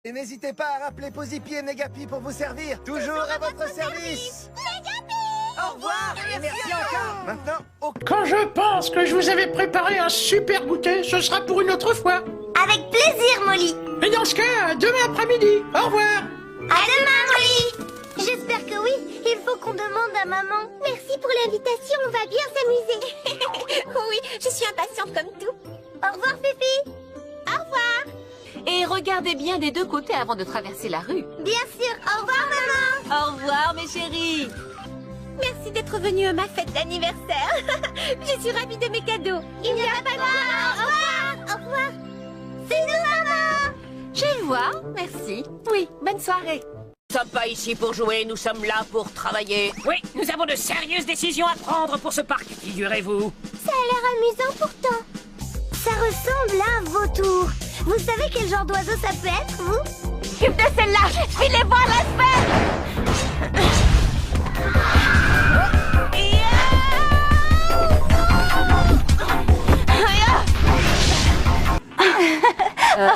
Et n'hésitez pas à rappeler Posipi et Negapi pour vous servir. Toujours à votre service. Au revoir et merci encore. Maintenant, au... Quand je pense que je vous avais préparé un super goûter, ce sera pour une autre fois. Avec plaisir, Molly. Et dans ce cas, demain après-midi. Au revoir. À demain, Molly. J'espère que oui. Il faut qu'on demande à maman. Merci pour l'invitation, on va bien s'amuser. Oui, je suis impatiente comme tout. Au revoir, Fifi. Au revoir. Et regardez bien des deux côtés avant de traverser la rue. Bien sûr. Au revoir, maman. Au revoir, mes chéris. Merci d'être venu à ma fête d'anniversaire. Je suis ravie de mes cadeaux. Il n'y a pas de mal. Au revoir. Au revoir. C'est nous, maman. Je vois, merci. Oui, bonne soirée. Nous ne sommes pas ici pour jouer, nous sommes là pour travailler. Oui, nous avons de sérieuses décisions à prendre pour ce parc, figurez-vous. Ça a l'air amusant pourtant. Ça ressemble à un vautour. Vous savez quel genre d'oiseau ça peut être, vous? Occupe de celle-là. Filez voir la sphère.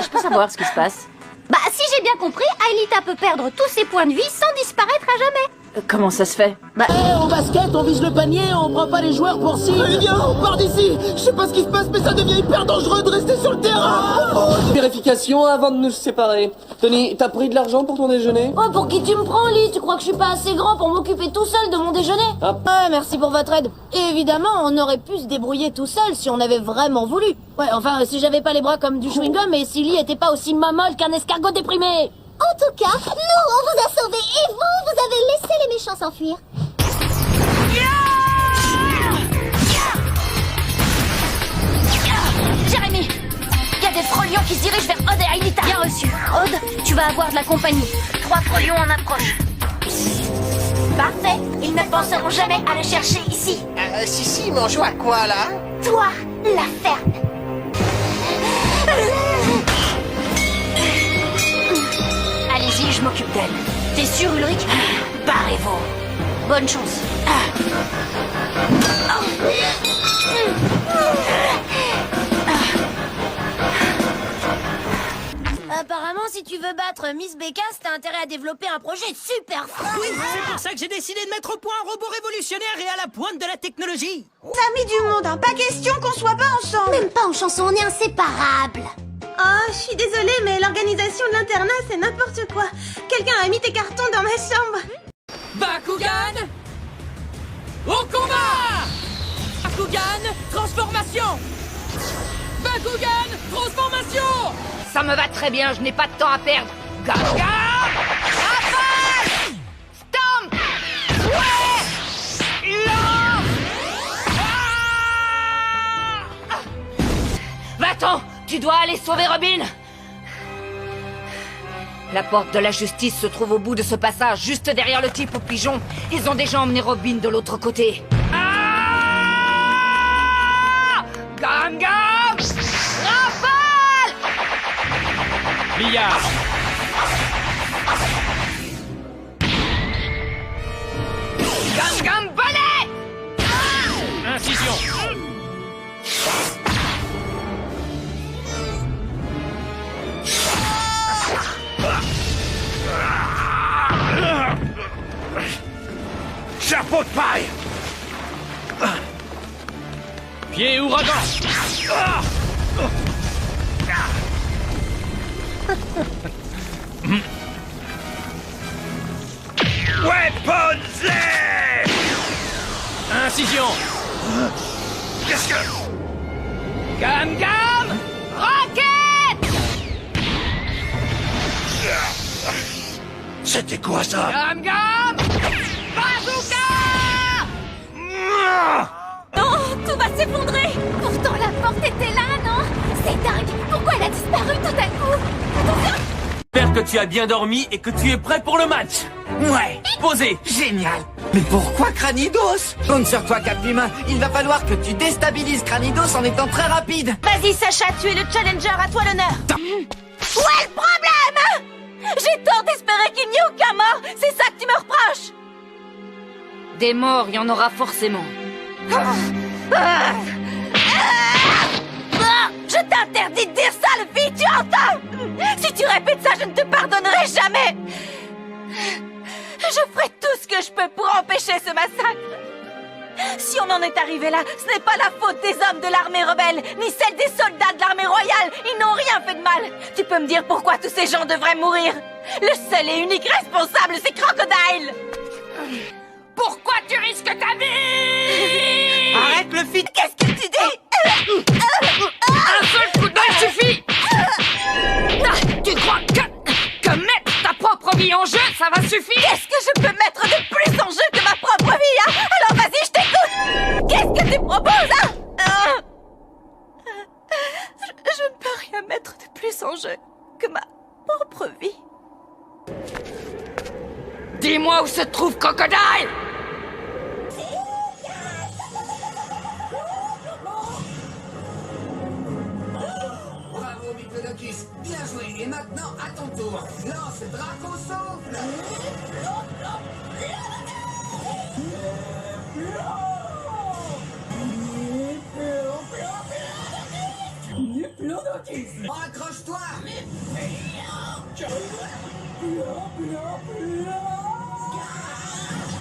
Je peux savoir ce qui se passe? Bah, si j'ai bien compris, Aelita peut perdre tous ses points de vie sans disparaître à jamais. Comment ça se fait? Bah, Au basket, on vise le panier, on prend pas les joueurs pour cible. Allez, viens, on part d'ici. Je sais pas ce qui se passe, mais ça devient hyper dangereux de rester sur le terrain. Vérification avant de nous séparer. Tony, t'as pris de l'argent pour ton déjeuner? Oh, pour qui tu me prends, Lee? Tu crois que je suis pas assez grand pour m'occuper tout seul de mon déjeuner? Ah. Ouais, merci pour votre aide. Et évidemment, on aurait pu se débrouiller tout seul si on avait vraiment voulu. Ouais, enfin, si j'avais pas les bras comme du chewing-gum et si Lee était pas aussi mamolle qu'un escargot déprimé. En tout cas, nous, on vous a sauvés et vous avez laissé les méchants s'enfuir. Jérémy, il y a des frolions qui se dirigent vers Aude et Aelita. Bien reçu. Aude, tu vas avoir de la compagnie. 3 frolions en approche. Parfait. Ils ne penseront jamais à le chercher ici. Si, mais on joue à quoi, là? Toi, la ferme. Allez-y, je m'occupe d'elle. T'es sûr, Ulrich? Barrez-vous. Bonne chance. Apparemment, si tu veux battre Miss Bécasse, t'as intérêt à développer un projet super fou. Oui, c'est pour ça que j'ai décidé de mettre au point un robot révolutionnaire et à la pointe de la technologie. Amis du monde, hein, pas question qu'on soit pas ensemble. Même pas en chanson, on est inséparables. Oh, je suis désolée, mais l'organisation de l'internat, c'est n'importe quoi. Quelqu'un a mis tes cartons dans ma chambre. Bakugan! Au combat! Bakugan, transformation! Bakugan, transformation! ça me va très bien, je n'ai pas de temps à perdre. Gaga! Rafale! Stomp! Ouais! Lance! Ah! Va-t'en! Tu dois aller sauver Robin! La porte de la justice se trouve au bout de ce passage, juste derrière le type au pigeon. Ils ont déjà emmené Robin de l'autre côté. Ah! Gam Gam! Rafale! Billard! Gam Gam Balai! Incision! Chapeau de paille! Pied ouragan! Weapons left! Incision! Qu'est-ce que... Gam Gam! Rocket! C'était quoi ça? Gam Gam! Bazooka! Non, tout va s'effondrer. Pourtant, la porte était là, non? C'est dingue. Pourquoi elle a disparu tout à coup? Attention! J'espère que tu as bien dormi et que tu es prêt pour le match. Ouais, posé. Génial. Mais pourquoi Cranidos? Compte sur toi, Caphumain. Il va falloir que tu déstabilises Cranidos en étant très rapide. Vas-y, Sacha, tu es le challenger, à toi l'honneur. Où est le problème? J'ai tort d'espérer qu'il n'y ait aucun mort. C'est ça que tu me reproches? Des morts, il y en aura forcément. Je t'interdis de dire ça, le fille, tu entends? Si tu répètes ça, je ne te pardonne en est arrivé là, ce n'est pas la faute des hommes de l'armée rebelle, ni celle des soldats de l'armée royale. Ils n'ont rien fait de mal. Tu peux me dire pourquoi tous ces gens devraient mourir? Le seul et unique responsable, c'est Crocodile. Pourquoi tu risques ta vie? Arrête le fit. Qu'est-ce que tu dis? Un seul coup d'œil suffit. Tu crois que mettre ta propre vie en jeu, ça va suffire? Qu'est-ce que je peux mettre de plus en jeu que ma propre vie, hein? Alors vas-y, je t'écoute. Qu'est-ce que tu proposes, hein? Je ne peux rien mettre de plus en jeu que ma propre vie. Dis-moi où se trouve Crocodile. Bravo, Diplodocus. Bien joué. Et maintenant, à ton tour. Lance Draco Souffle. Accroche-toi.